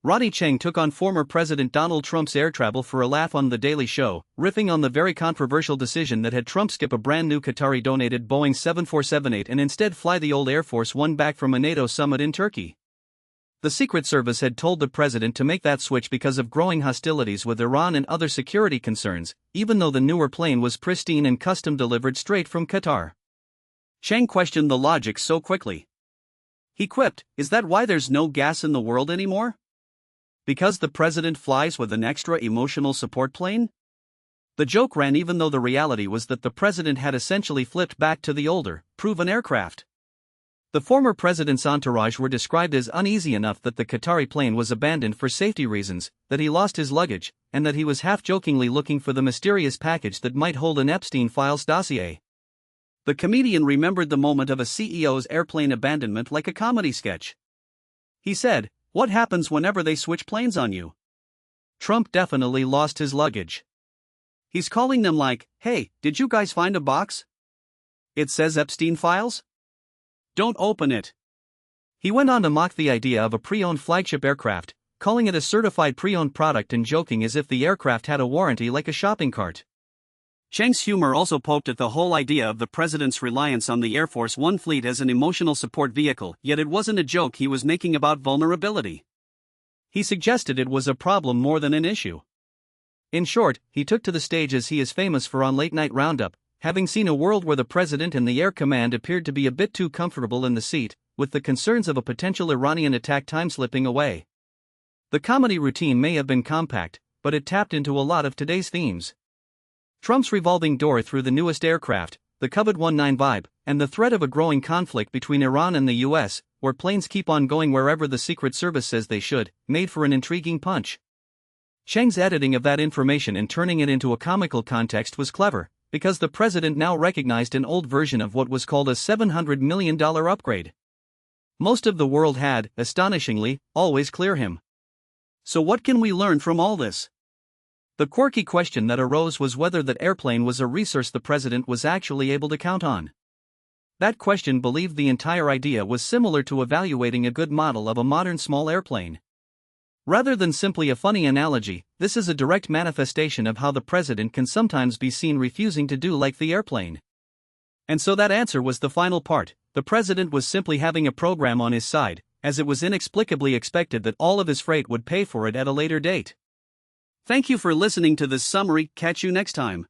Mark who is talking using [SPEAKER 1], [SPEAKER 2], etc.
[SPEAKER 1] Ronny Chieng took on former President Donald Trump's air travel for a laugh on The Daily Show, riffing on the very controversial decision that had Trump skip a brand new Qatari-donated Boeing 747-8 and instead fly the old Air Force One back from a NATO summit in Turkey. The Secret Service had told the president to make that switch because of growing hostilities with Iran and other security concerns, even though the newer plane was pristine and custom-delivered straight from Qatar. Chieng questioned the logic so quickly. He quipped, "Is that why there's no gas in the world anymore? Because the president flies with an extra emotional support plane?" The joke ran even though the reality was that the president had essentially flipped back to the older, proven aircraft. The former president's entourage were described as uneasy enough that the Qatari plane was abandoned for safety reasons, that he lost his luggage, and that he was half-jokingly looking for the mysterious package that might hold an Epstein files dossier. The comedian remembered the moment of a CEO's airplane abandonment like a comedy sketch. He said, "What happens whenever they switch planes on you?" Trump definitely lost his luggage. He's calling them like, "Hey, did you guys find a box? It says Epstein files? Don't open it." He went on to mock the idea of a pre-owned flagship aircraft, calling it a certified pre-owned product and joking as if the aircraft had a warranty like a shopping cart. Chieng's humor also poked at the whole idea of the president's reliance on the Air Force One fleet as an emotional support vehicle, yet it wasn't a joke he was making about vulnerability. He suggested it was a problem more than an issue. In short, he took to the stage as he is famous for on Late Night Roundup, having seen a world where the president and the Air Command appeared to be a bit too comfortable in the seat, with the concerns of a potential Iranian attack time slipping away. The comedy routine may have been compact, but it tapped into a lot of today's themes. Trump's revolving door through the newest aircraft, the coveted 19 vibe, and the threat of a growing conflict between Iran and the US, where planes keep on going wherever the Secret Service says they should, made for an intriguing punch. Chieng's editing of that information and turning it into a comical context was clever, because the president now recognized an old version of what was called a $700 million upgrade. Most of the world had, astonishingly, always clear him. So what can we learn from all this? The quirky question that arose was whether that airplane was a resource the president was actually able to count on. That question believed the entire idea was similar to evaluating a good model of a modern small airplane. Rather than simply a funny analogy, this is a direct manifestation of how the president can sometimes be seen refusing to do like the airplane. And so that answer was the final part. The president was simply having a program on his side, as it was inexplicably expected that all of his freight would pay for it at a later date. Thank you for listening to this summary. Catch you next time.